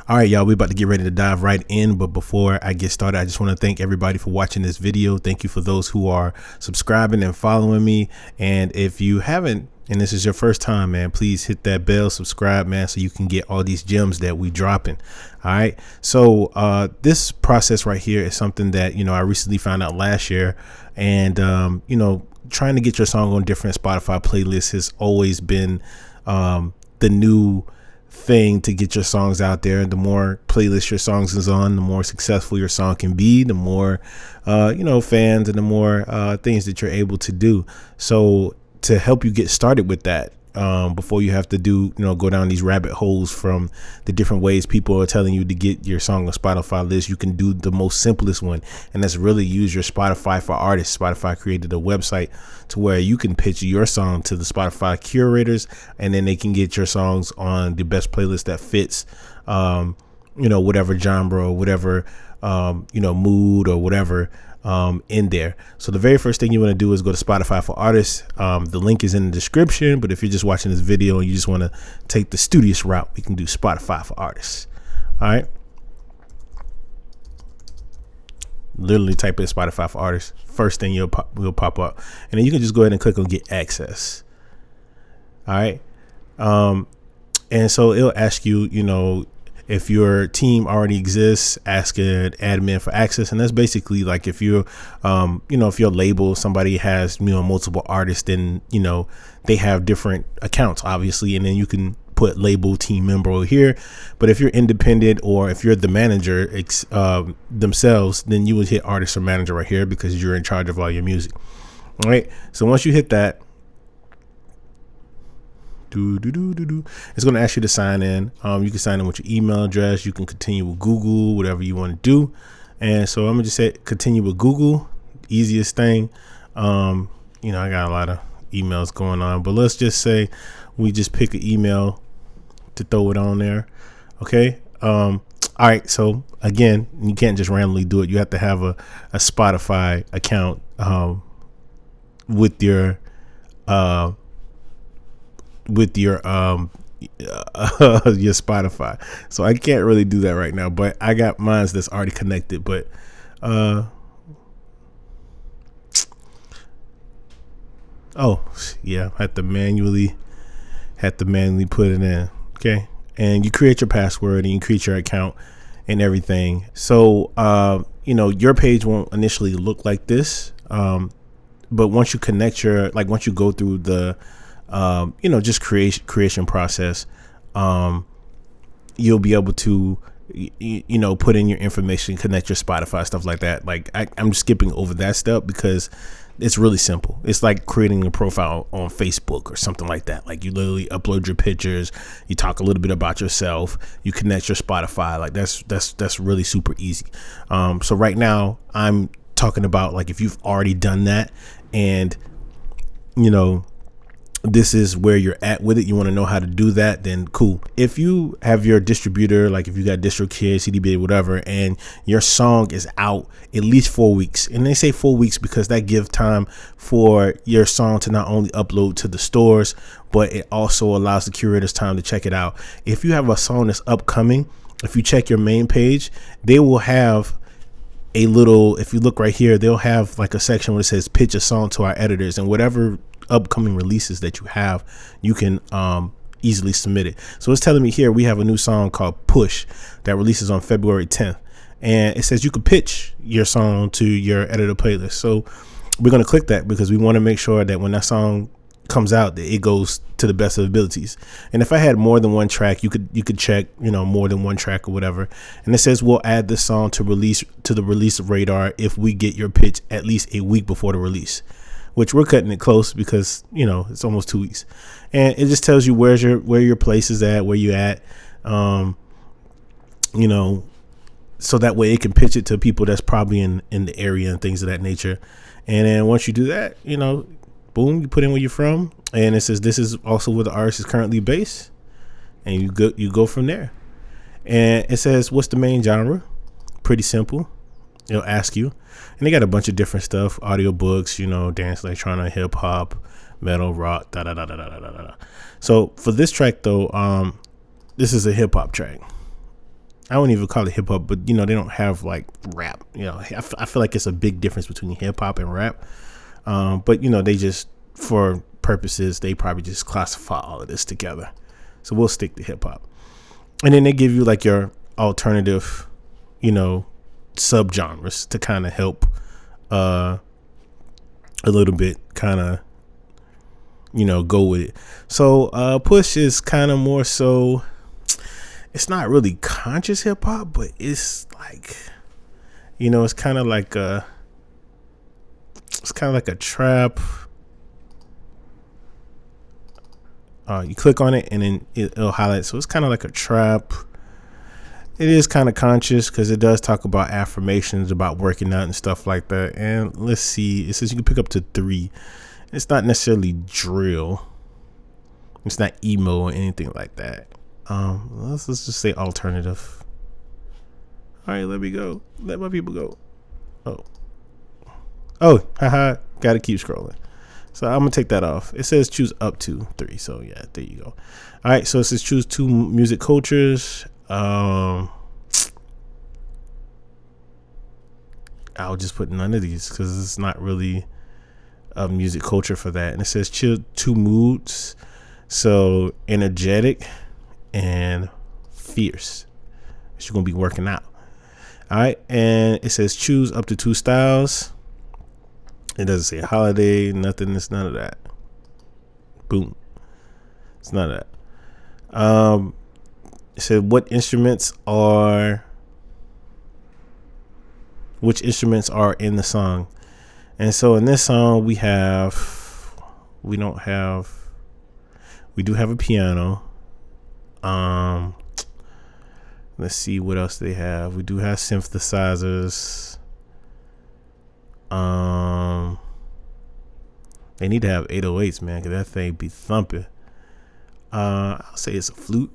All right, y'all, we're about to get ready to dive right in. But before I get started, I just want to thank everybody for watching this video. Thank you for those who are subscribing and following me. And if you haven't, and this is your first time, man, please hit that bell, subscribe, man, so you can get all these gems that we dropping. All right. So this process right here is something that, I recently found out last year. And, trying to get your song on different Spotify playlists has always been the new thing to get your songs out there. The more playlists your songs is on, the more successful your song can be, the more fans and the more things that you're able to do. So to help you get started with that, before you have to go down these rabbit holes from the different ways people are telling you to get your song on Spotify list, you can do the most simplest one, and that's really use your Spotify for Artists. Spotify created a website to where you can pitch your song to the Spotify curators, and then they can get your songs on the best playlist that fits, whatever genre or whatever, mood or whatever in there. So the very first thing you want to do is go to Spotify for Artists. The link is in the description, but if you're just watching this video and you just want to take the studious route, we can do Spotify for Artists. All right. Literally type in Spotify for Artists. First thing will pop up, and then you can just go ahead and click on Get Access. All right. And so it'll ask you, if your team already exists, ask an admin for access. And that's basically like if you're, if your label, somebody has, multiple artists, then, they have different accounts, obviously. And then you can put label team member over here. But if you're independent or if you're the manager themselves, then you would hit artist or manager right here because you're in charge of all your music. All right. So once you hit that, it's going to ask you to sign in. You can sign in with your email address. You can continue with Google, whatever you want to do. And so I'm gonna just say continue with Google, easiest thing. I got a lot of emails going on, but let's just say we just pick an email to throw it on there. Okay. All right. So again, you can't just randomly do it. You have to have a Spotify account with your Spotify. So I can't really do that right now, but I got mine that's already connected. But I had to manually put it in. Okay. And you create your password and you create your account and everything. So your page won't initially look like this, but once you connect once you go through the just creation process, you'll be able to, put in your information, connect your Spotify, stuff like that. Like I'm skipping over that step because it's really simple. It's like creating a profile on Facebook or something like that. Like you literally upload your pictures, you talk a little bit about yourself, you connect your Spotify. Like that's really super easy. So right now I'm talking about like if you've already done that and, this is where you're at with it, you want to know how to do that, then cool. If you have your distributor, like if you got DistroKid, CDB, whatever, and your song is out at least 4 weeks, and they say 4 weeks because that gives time for your song to not only upload to the stores, but it also allows the curators time to check it out. If you have a song that's upcoming, if you check your main page, they will have a little, if you look right here, they'll have like a section where it says pitch a song to our editors, and whatever upcoming releases that you have, you can easily submit it. So it's telling me here we have a new song called Push that releases on February 10th, and it says you could pitch your song to your editor playlist. So we're going to click that because we want to make sure that when that song comes out that it goes to the best of abilities. And if I had more than one track, you could check more than one track or whatever, and it says we'll add this song to the release radar if we get your pitch at least a week before the release, which we're cutting it close because, it's almost 2 weeks. And it just tells you where your place is at, where you at, so that way it can pitch it to people that's probably in the area and things of that nature. And then once you do that, boom, you put in where you're from. And it says this is also where the artist is currently based. And you go from there. And it says, what's the main genre? Pretty simple. It'll ask you. And they got a bunch of different stuff, audiobooks, dance, electronic, hip hop, metal, rock, da da da da da da da. So for this track though, this is a hip hop track. I wouldn't even call it hip hop, but they don't have like rap. I feel like it's a big difference between hip hop and rap. But they just, for purposes, they probably just classify all of this together. So we'll stick to hip hop. And then they give you like your alternative, subgenres to kind of help a little bit kind of, go with it. So Push is kind of more so, it's not really conscious hip hop, but it's like, it's kind of like a trap. You click on it and then it'll highlight. So it's kind of like a trap. It is kind of conscious because it does talk about affirmations, about working out and stuff like that. And let's see, it says you can pick up to 3. It's not necessarily drill. It's not emo or anything like that. Let's just say alternative. All right, let me go. Let my people go. Haha, gotta keep scrolling. So I'm gonna take that off. It says choose up to 3. So yeah, there you go. All right, so it says choose 2 music cultures. I'll just put none of these because it's not really a music culture for that. And it says choose 2 moods. So energetic and fierce. You're gonna be working out. All right, and it says choose up to 2 styles. It doesn't say holiday, nothing. It's none of that. Boom. It's none of that. It said which instruments are in the song. And so in this song we do have a piano. Let's see what else they have. We do have synthesizers. They need to have 808s, man, because that thing be thumping. I'll say it's a flute.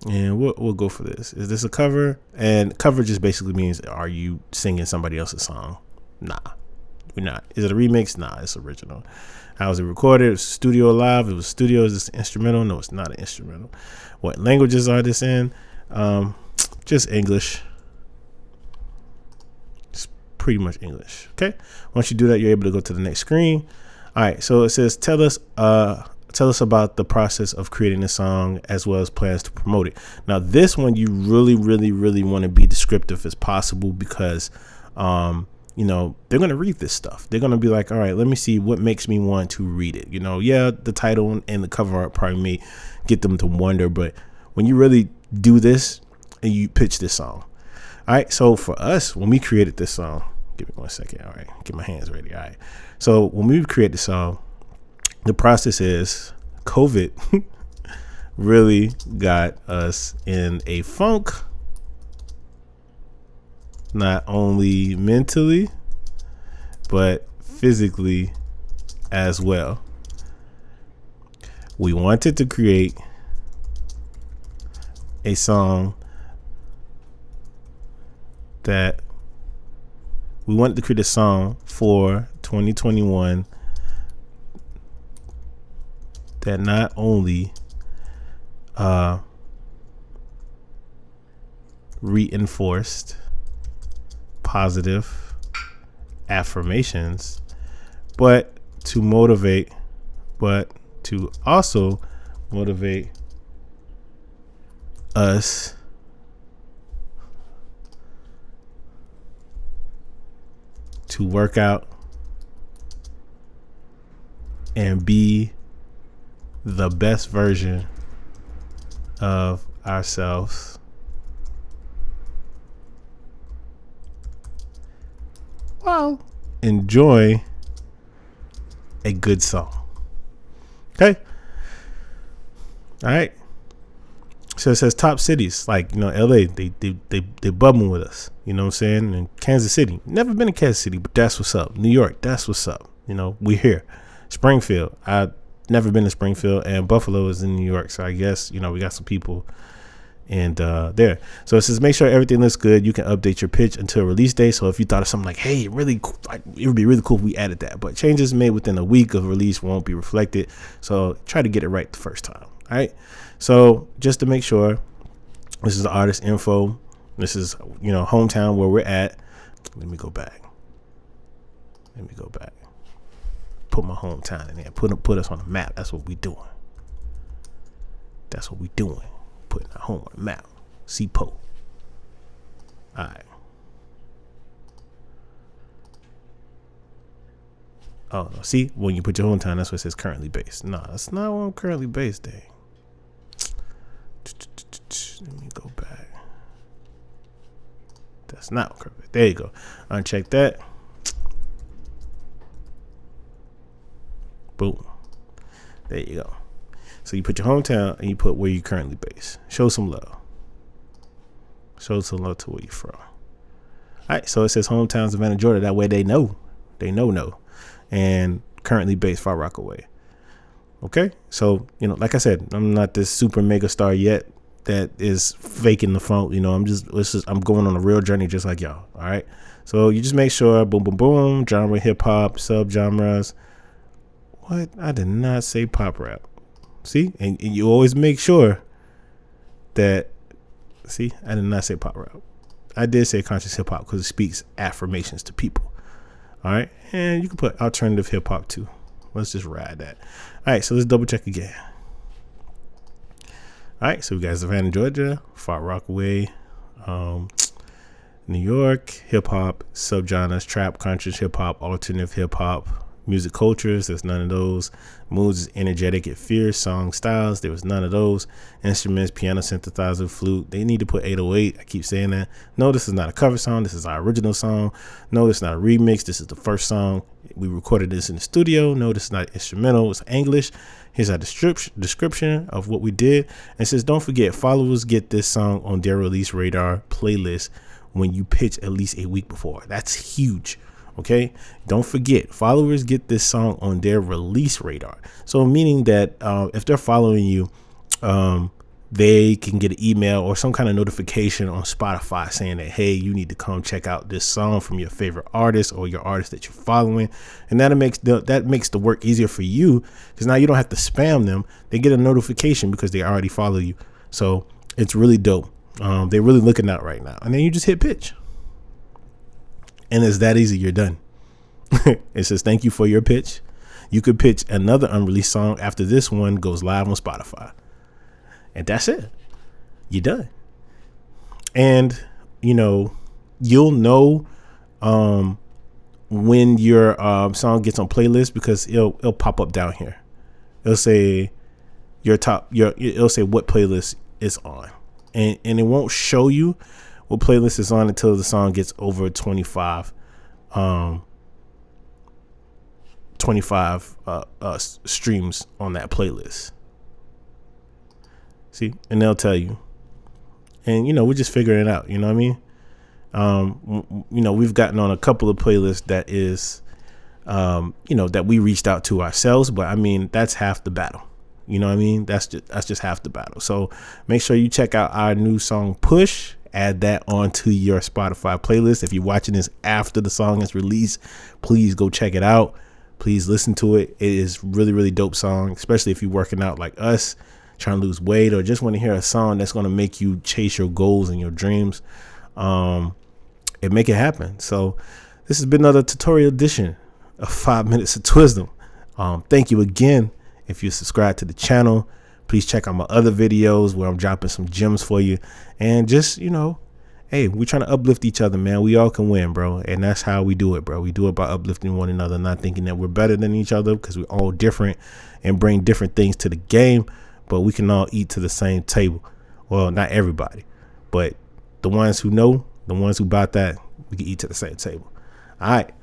And we'll go for this. Is this a cover? And cover just basically means, are you singing somebody else's song? Nah, we're not. Is it a remix? Nah, it's original. How was it recorded? It was studio live. It was studio. Is this instrumental? No, it's not an instrumental. What languages are this in? Just English. It's pretty much English. Okay. Once you do that, you're able to go to the next screen. All right. So it says, tell us about the process of creating a song as well as plans to promote it. Now, this one you really, really, really want to be descriptive as possible because, they're going to read this stuff. They're going to be like, all right, let me see what makes me want to read it. The title and the cover art probably may get them to wonder, but when you really do this and you pitch this song. All right. So for us, when we created this song, give me 1 second. All right. Get my hands ready. All right. So when we create the song, the process is COVID really got us in a funk, not only mentally, but physically as well. We wanted to create a song for 2021 that not only reinforced positive affirmations, but to also motivate us to work out and be the best version of ourselves while enjoy a good song. Okay. All right. So it says top cities like, LA, they bubbling with us, you know what I'm saying? And Kansas City, never been to Kansas City, but that's what's up. New York, that's what's up. We're here. Springfield, I never been to Springfield, and Buffalo is in New York. So I guess, we got some people and there. So it says, make sure everything looks good. You can update your pitch until release day. So if you thought of something like, hey, really cool, it would be really cool if we added that, but changes made within a week of release won't be reflected. So try to get it right the first time. All right. So just to make sure, this is the artist info. This is, hometown where we're at. Let me go back. Put my hometown in there. Put us on the map. That's what we doing. Putting our home on the map. CPO. All right. Oh, no. See, when you put your hometown, that's what it says currently based. No, that's not where I'm currently based. Dang. Let me go back. That's not correct. There you go. Uncheck that. Boom. There you go. So you put your hometown and you put where you currently based. Show some love. Show some love to where you're from. All right. So it says hometown's Savannah, Georgia. That way they know. And currently based Far Rockaway. Okay. So, like I said, I'm not this super mega star yet that is faking the funk. I'm going on a real journey just like y'all. All right. So you just make sure, boom, boom, boom, genre, hip hop, subgenres. What? I did not say pop rap. See? And you always make sure that, see, I did not say pop rap. I did say conscious hip hop because it speaks affirmations to people. All right. And you can put alternative hip hop too. Let's just ride that. All right. So let's double check again. All right, so we got Savannah, Georgia, Far Rockaway, New York, hip hop, subgenres, trap, conscious hip hop, alternative hip hop, music cultures. There's none of those. Moods is energetic and fierce. Song styles. There was none of those. Instruments, piano, synthesizer, flute. They need to put 808. I keep saying that. No, this is not a cover song. This is our original song. No, this is not a remix. This is the first song. We recorded this in the studio. No, this is not instrumental. It's English. Here's our description of what we did. And it says, don't forget, followers get this song on their release radar playlist when you pitch at least a week before. That's huge. Okay. Don't forget, followers get this song on their release radar. So meaning that if they're following you, they can get an email or some kind of notification on Spotify saying that, hey, you need to come check out this song from your favorite artist or your artist that you're following. And that makes the work easier for you, because now you don't have to spam them. They get a notification because they already follow you. So it's really dope. They're really looking out right now. And then you just hit pitch. And it's that easy. You're done. It says, thank you for your pitch. You could pitch another unreleased song after this one goes live on Spotify. And that's it. You're done. And, you'll know when your song gets on playlist, because it'll pop up down here. It'll say it'll say what playlist is on. And it won't show you what playlist is on until the song gets over 25 streams on that playlist. See, and they'll tell you. And we're just figuring it out. You know what I mean? We've gotten on a couple of playlists that is that we reached out to ourselves, but I mean, that's half the battle. You know what I mean? That's just half the battle. So make sure you check out our new song Push. Add that onto your Spotify playlist. If you're watching this after the song is released, please go check it out. Please listen to it. It is really, really dope song, especially if you're working out like us, trying to lose weight, or just want to hear a song that's going to make you chase your goals and your dreams. And make it happen. So this has been another tutorial edition of 5 Minutes of Twisdom. Thank you again. If you subscribe to the channel, please check out my other videos where I'm dropping some gems for you. And just, hey, we're trying to uplift each other, man. We all can win, bro. And that's how we do it, bro. We do it by uplifting one another, not thinking that we're better than each other, because we're all different and bring different things to the game. But we can all eat to the same table. Well, not everybody, but the ones who know, the ones who bought that, we can eat to the same table. All right.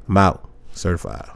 I'm out. Certified.